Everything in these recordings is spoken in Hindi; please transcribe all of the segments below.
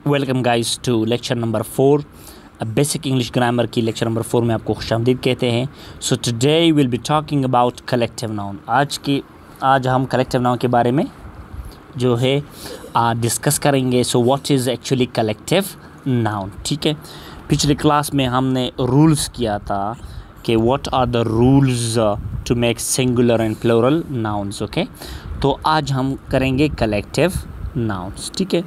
Welcome guys to lecture number 4 basic English grammar की लेक्चर नंबर 4 में आपको खुशामदीद कहते हैं। So today will be talking about collective noun. आज हम कलेक्टिव नाउन के बारे में जो है डिस्कस करेंगे। So what is actually collective noun. ठीक है, पिछली क्लास में हमने रूल्स किया था कि what are the rules to make singular and plural nouns. Okay, तो आज हम करेंगे कलेक्टिव नाउन्स। ठीक है,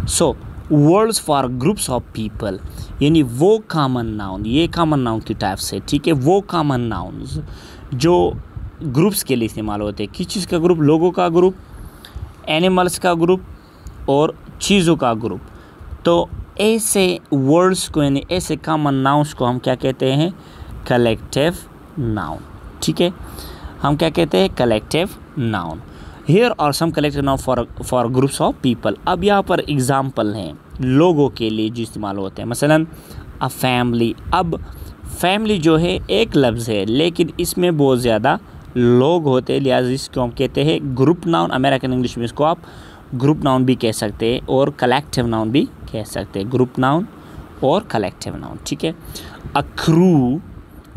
so words for groups of people, यानी वो कॉमन नाउन, ये कॉमन नाउन की टाइप से। ठीक है, वो कॉमन नाउन्स जो ग्रुप्स के लिए इस्तेमाल होते हैं। किस चीज़ का ग्रुप? लोगों का ग्रुप, एनिमल्स का ग्रुप और चीज़ों का ग्रुप। तो ऐसे वर्ड्स को, यानी ऐसे कॉमन नाउन्स को हम क्या कहते हैं? Collective noun. ठीक है, हम क्या कहते हैं? Collective noun. Here are some collective noun for groups of people। अब यहाँ पर एग्जाम्पल हैं लोगों के लिए जो इस्तेमाल होते हैं। मसलन अ फैमिली। अब फैमिली जो है एक लफ्ज़ है, लेकिन इसमें बहुत ज़्यादा लोग होते हैं, लिहाजा इसको हम कहते हैं ग्रुप नाउन। अमेरिकन इंग्लिश में इसको आप ग्रुप नाउन भी कह सकते हैं और कलेक्टिव नाउन भी कह सकते हैं। ग्रुप नाउन और कलेक्टिव नाउन। ठीक है, अ क्रू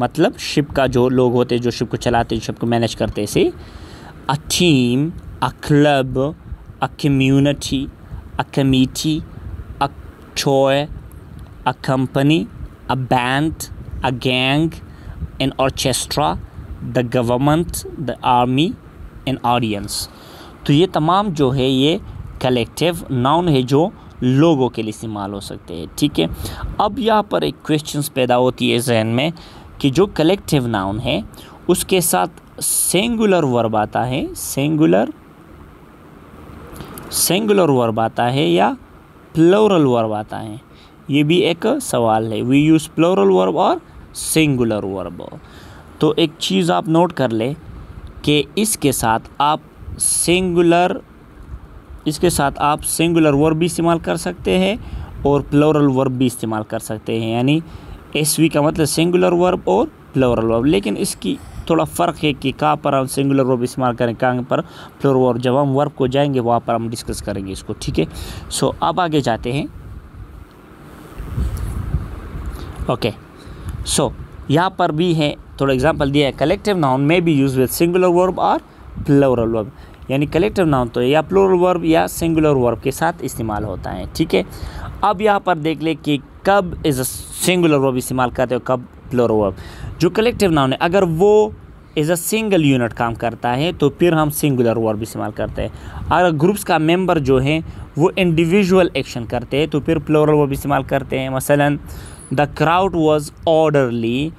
मतलब शिप का जो लोग होते हैं, जो शिप को चलाते हैं, शिप को मैनेज करते हैं, इसे a team, a club, a community, a committee, a toy, a company, a band, a gang, an orchestra, the government, the army, an audience। तो ये तमाम जो है ये कलेक्टिव नाउन है जो लोगों के लिए इस्तेमाल हो सकते हैं। ठीक है, अब यहाँ पर एक क्वेश्चंस पैदा होती है जहन में कि जो कलेक्टिव नाउन है उसके साथ सिंगुलर वर्ब आता है, सिंगुलर वर्ब आता है या प्लूरल वर्ब आता है, ये भी एक सवाल है। वी यूज़ प्लूरल वर्ब और सिंगुलर वर्ब। तो एक चीज़ आप नोट कर ले कि इसके साथ आप सिंगुलर वर्ब भी इस्तेमाल कर सकते हैं और प्लूरल वर्ब भी इस्तेमाल कर सकते हैं। यानी एसवी का मतलब सिंगुलर वर्ब और प्लूरल वर्ब, लेकिन इसकी थोड़ा फ़र्क है कि कहाँ पर हम सिंगुलर वर्ब इस्तेमाल करें, कहाँ पर प्लूरल वर्ब। जब हम वर्ब को जाएंगे वहाँ पर हम डिस्कस करेंगे इसको। ठीक है, सो अब आगे जाते हैं। ओके, सो यहाँ पर भी है थोड़ा एग्जांपल दिया है। कलेक्टिव नाउन में B use with singular verb और प्लूरल वर्ब, यानी कलेक्टिव नाउन तो या प्लूरल वर्ब या सिंगुलर वर्ब के साथ इस्तेमाल होता है। ठीक है, अब यहाँ पर देख ले कि कब इज़ सिंगुलर वर्ब इस्तेमाल करते हो, कब प्लूरल वर्ब। जो कलेक्टिव नाउन है अगर वो एज अ सिंगल यूनिट काम करता है तो फिर हम सिंगुलर वर्ब इस्तेमाल करते हैं। अगर ग्रुप्स का मेंबर जो है वो इंडिविजुअल एक्शन करते हैं तो फिर प्लूरल वर्ब इस्तेमाल करते हैं। मसलन the crowd was orderly,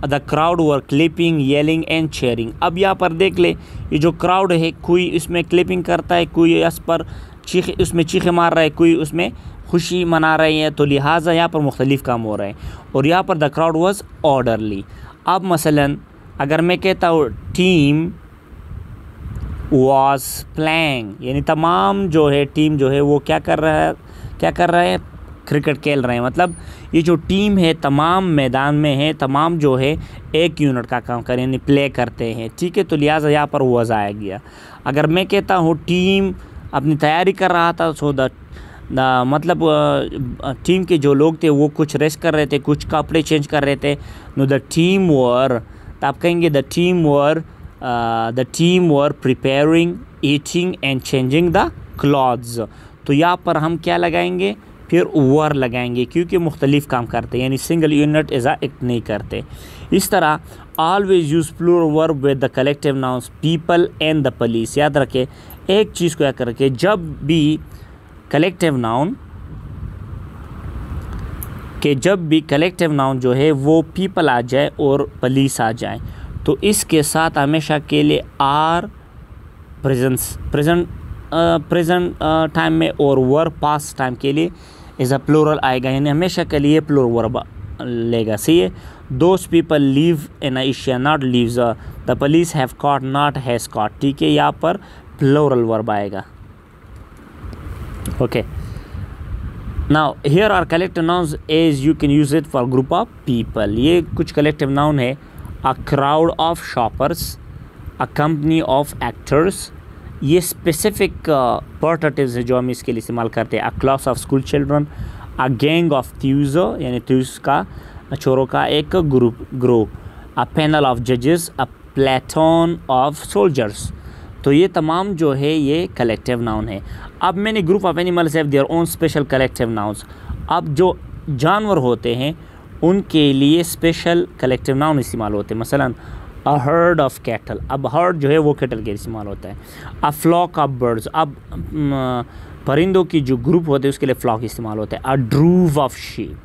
the crowd were clapping, yelling and cheering. अब यहाँ पर देख ले, ये जो क्राउड है कोई इसमें क्लिपिंग करता है, कोई इस पर उसमें चीखे मार रहा है, कोई उसमें खुशी मना रहे हैं, तो लिहाजा यहाँ पर मुख्तलिफ काम हो रहे हैं। और यहाँ पर द क्राउड वाज ऑर्डरली। अब मसलन अगर मैं कहता हूँ टीम वाज प्लेइंग, यानी तमाम जो है टीम जो है वो क्या कर रहा है? क्रिकेट खेल रहे हैं। मतलब ये जो टीम है तमाम मैदान में है, तमाम जो है एक यूनिट का काम करें, यानी प्ले करते हैं। ठीक है, तो लिहाजा यहाँ पर वाज आया गया। अगर मैं कहता हूँ टीम अपनी तैयारी कर रहा था, सो मतलब टीम के जो लोग थे वो कुछ रेस्ट कर रहे थे, कुछ कपड़े चेंज कर रहे थे। नो द टीम वर, तो आप कहेंगे the team were preparing, eating and changing the clothes. तो यहाँ पर हम क्या लगाएंगे? फिर वर लगाएंगे, क्योंकि मुख्तलिफ काम करते हैं, यानी सिंगल यूनिट एज एक्ट नहीं करते। इस तरह always use plural verb with the collective nouns people and the police. याद रखें एक चीज़ को याद करके, जब भी कलेक्टिव नाउन जो है वो पीपल आ जाए और पुलिस आ जाए तो इसके साथ हमेशा के लिए आर प्रेजेंट टाइम में और वर्ब पास्ट टाइम के लिए एज अ प्लूरल आएगा, यानी हमेशा के लिए प्लूरल वर्ब लेगा। सही है, those people live in Asia not lives, the police have caught not has caught. ठीक है, यहाँ पर प्लूरल वर्ब आएगा। Okay, now here are collective nouns as you can use it for group of people। ये कुछ collective noun है। a crowd of shoppers, a company of actors, ये स्पेसिफिक पोर्टेटिव्स है जो हम इसके लिए इस्तेमाल करते हैं। A class of school children, a gang of thieves यानी थ्यूज़ का चोरों का एक ग्रुप, अ पैनल ऑफ जजेस, अ प्लेटून ऑफ सोल्जर्स। तो ये तमाम जो है ये कलेक्टिव नाउन है। अब मैंने group of animals have their own special collective nouns. अब जो जानवर होते हैं उनके लिए स्पेशल कलेक्टिव नाउन इस्तेमाल होते हैं। मसलन अ हर्ड ऑफ कैटल, अब हर्ड जो है वो कैटल के इस्तेमाल होता है। अ फ्लॉक ऑफ बर्ड्स, अब परिंदों की जो ग्रुप होते हैं उसके लिए फ्लॉक इस्तेमाल होता है। अ ड्रूव ऑफ शीप,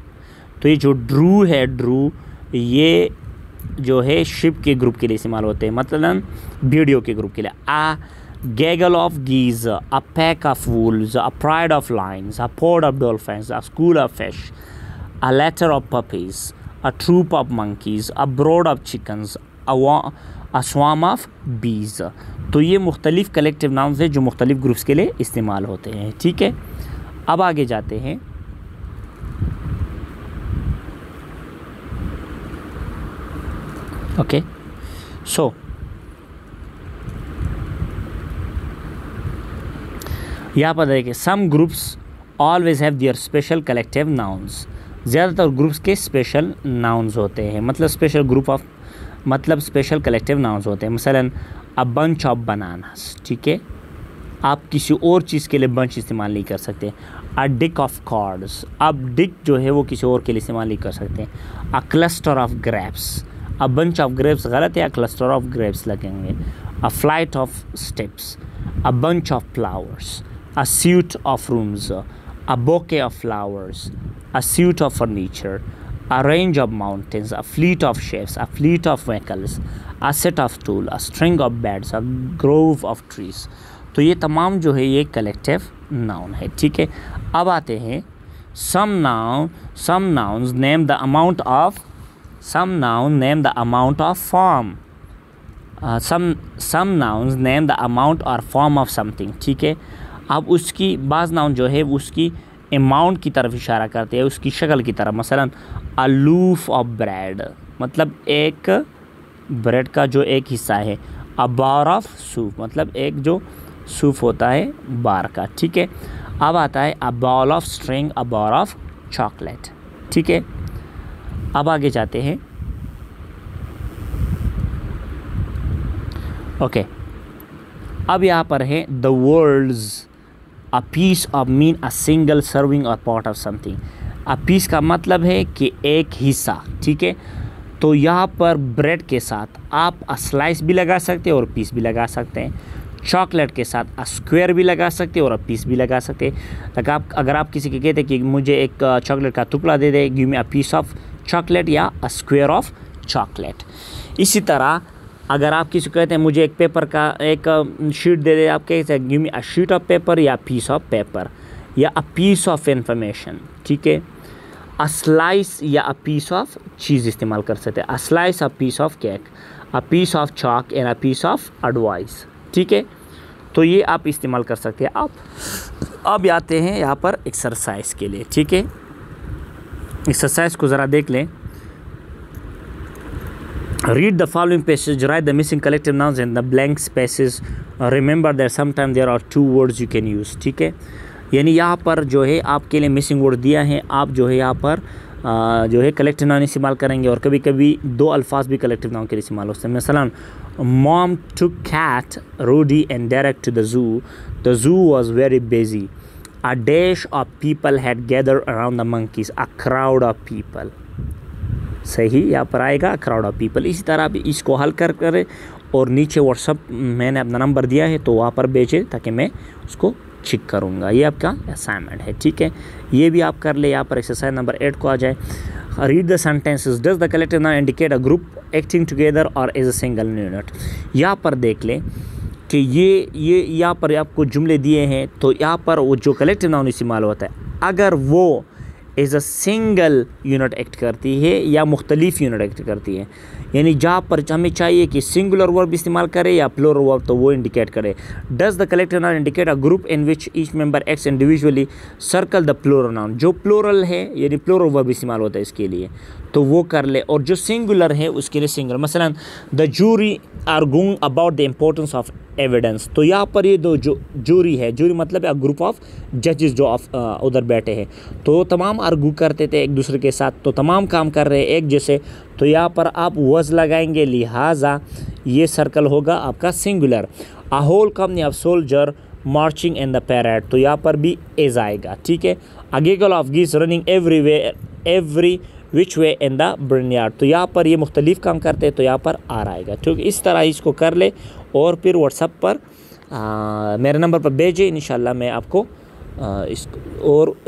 तो ये जो ड्रू है, ड्रू ये जो है शिप के ग्रुप के लिए इस्तेमाल होते हैं, मतलब भेड़ियों के ग्रुप के लिए। A gaggle of geese, a pack of wolves, a pride of lions, a pod of dolphins, a school of fish, a litter of puppies, a troop of monkeys, a brood of chickens, a swarm of बीज। तो ये मुख्तलिफ कलेक्टिव नाउन्स हैं जो मुख्तलिफ ग्रुप्स के लिए इस्तेमाल होते हैं। ठीक है, अब आगे जाते हैं। ओके, सो यहाँ पर देखिए, some groups always have their special collective nouns. ज़्यादातर ग्रुप्स के स्पेशल नाउन्स होते हैं, मतलब स्पेशल ग्रुप ऑफ मतलब स्पेशल कलेक्टिव नाउन्स होते हैं। मसलन अ बंच ऑफ बनानास, ठीक है, आप किसी और चीज़ के लिए बंच इस्तेमाल नहीं कर सकते। अ डिक ऑफ कार्ड्स, अब डिक जो है वो किसी और के लिए इस्तेमाल नहीं कर सकते। A cluster of grapes, a bunch of grapes गलत है, अ क्लस्टर ऑफ ग्रेप्स लगेंगे। A flight of steps, a bunch of flowers, a suite of rooms, a bouquet of flowers, a suite of furniture, a range of mountains, a fleet of ships, a fleet of vehicles, a set of stools, a string of beds, a grove of trees। तो ये तमाम जो है ये कलेक्टिव नाउन है। ठीक है, अब आते हैं some nouns name the amount of form, some nouns name the amount or form of something। ठीक है, अब उसकी बाज़ नाउन जो है उसकी अमाउंट की तरफ इशारा करते हैं, उसकी शक्ल की तरफ। मसलन अ लूफ ऑफ ब्रेड, मतलब एक ब्रेड का जो एक हिस्सा है। अ बार ऑफ सूप, मतलब एक जो सूप होता है बार का। ठीक है, अब आता है a ball of string, a bar of chocolate. ठीक है, अब आगे जाते हैं। ओके, अब यहाँ पर है the words a piece of mean a single serving और part of something. A piece का मतलब है कि एक हिस्सा। ठीक है, तो यहाँ पर ब्रेड के साथ आप अ स्लाइस भी लगा सकते हैं और पीस भी लगा सकते हैं। चॉकलेट के साथ अ स्क्वायर भी लगा सकते हैं और अ पीस भी लगा सकते हैं। अगर आप किसी के कहते हैं कि मुझे एक चॉकलेट का टुकड़ा दे दे, give me a piece of chocolate या अ स्क्वायर ऑफ चॉकलेट। इसी तरह अगर आप किसी को कहते हैं मुझे एक पेपर का एक शीट दे दे, आप कहते हैं give me a sheet of paper या पीस ऑफ पेपर या अ पीस ऑफ इंफॉर्मेशन। ठीक है, अ स्लाइस या अ पीस ऑफ चीज़ इस्तेमाल कर सकते हैं। A slice, a piece of cake, a piece of chalk and a piece of advice. ठीक है, तो ये आप इस्तेमाल कर सकते हैं। अब आते हैं यहाँ पर एक्सरसाइज के लिए। ठीक है, एक्सरसाइज को ज़रा देख लें। Read the following passage, write the missing collective nouns in the blank spaces. Remember that sometimes there are two words you can use। ठीक है, यानी यहाँ पर जो है आपके लिए मिसिंग वर्ड दिया है, आप जो है यहाँ पर जो है कलेक्टिव नाउन इस्तेमाल करेंगे और कभी कभी दो अल्फाज भी कलेक्टिव नाउन के लिए इस्तेमाल होते हैं। मसलन mom took cat, Rudy and Derek to the zoo. The zoo was very busy. A dash of people had gathered around the monkeys. A crowd of people। सही यहाँ पर आएगा क्राउड ऑफ पीपल। इसी तरह भी इसको हल करें और नीचे व्हाट्सअप मैंने अपना नंबर दिया है तो वहाँ पर भेजें ताकि मैं उसको चेक करूँगा। ये आपका असाइनमेंट है। ठीक है, ये भी आप कर ले। यहाँ पर एक्सरसाइज नंबर 8 को आ जाए। Read the sentences, does the collective noun indicate a group acting together और एज अ सिंगल यूनिट। यहाँ पर देख लें कि ये यहाँ पर आपको जुमले दिए हैं, तो यहाँ पर वो जो कलेक्टिव नाउन इस्तेमाल होता है अगर वो as a single unit act करती है या मुख्तलिफ यूनिट एक्ट करती है, यानी जहाँ पर हमें चाहिए कि सिंगुलर वर्ब इस्तेमाल करे या प्लूरल वर्ब, तो वो इंडिकेट करे। Does the collective noun indicate a group in which each member acts individually, circle the plural noun. जो प्लूरल है यानी प्लूरल वर्ब इस्तेमाल होता है इसके लिए, तो वो कर ले। और जो सिंगुलर है उसके लिए सिंगल। मसलन the jury are going about the importance of evidence. तो यहाँ पर ये दो जो जूरी है, जूरी मतलब ग्रुप ऑफ जजेस जो उधर बैठे हैं, तो तमाम आर्गू करते थे एक दूसरे के साथ, तो तमाम काम कर रहे हैं एक जैसे। तो यहाँ पर आप वज लगाएंगे, लिहाजा ये सर्कल होगा आपका singular. A whole company of soldier marching in the parade, तो यहाँ पर भी एज आएगा, ठीक है। A gaggle of geese running every which way in the barnyard, तो यहाँ पर ये मुख्तलिफ काम करते हैं, तो यहाँ पर आर आएगा, ठीक है। इस तरह इसको कर ले और फिर व्हाट्सएप पर मेरे नंबर पर भेजें, इंशाल्लाह मैं आपको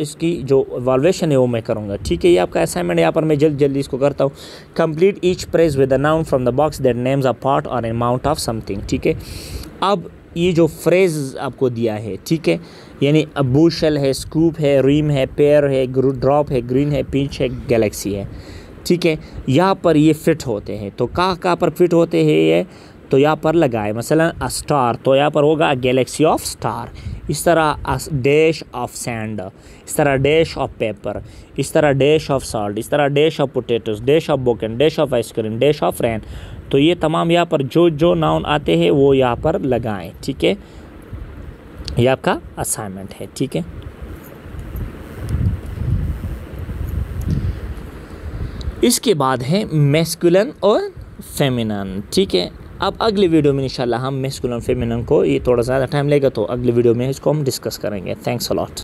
इसकी जो इवैल्यूएशन है वो मैं करूँगा, ठीक है। ये आपका असाइनमेंट यहाँ पर मैं जल्दी इसको करता हूँ। Complete each phrase with a noun from the box that names a part और अमाउंट ऑफ समथिंग, ठीक है। अब ये जो फ्रेज आपको दिया है, ठीक है, यानी बूशल है, स्कूप है, रीम है, पेयर है, ड्रॉप है, ग्रीन है, पिंच है, गैलेक्सी है, ठीक है। यहाँ पर ये फिट होते हैं, तो कहाँ पर फिट होते हैं ये, तो यहाँ पर लगाए मसलन अ स्टार, तो यहाँ पर होगा गैलेक्सी ऑफ स्टार। इस तरह डैश ऑफ सैंड, इस तरह डैश ऑफ पेपर, इस तरह डैश ऑफ सॉल्ट, इस तरह dash of potatoes, dash of bacon, dash of ice cream, dash of rain. तो ये तमाम यहाँ पर जो नाउन आते हैं वो यहाँ पर लगाएं, ठीक है। ये आपका असाइनमेंट है, ठीक है। इसके बाद है मैस्कुलिन और फेमिनिन, ठीक है। अब अगली वीडियो में इंशाल्लाह हम मैस्कुलिन फेमिनिन को, ये थोड़ा ज़्यादा टाइम लेगा, तो अगली वीडियो में इसको हम डिस्कस करेंगे। Thanks a lot.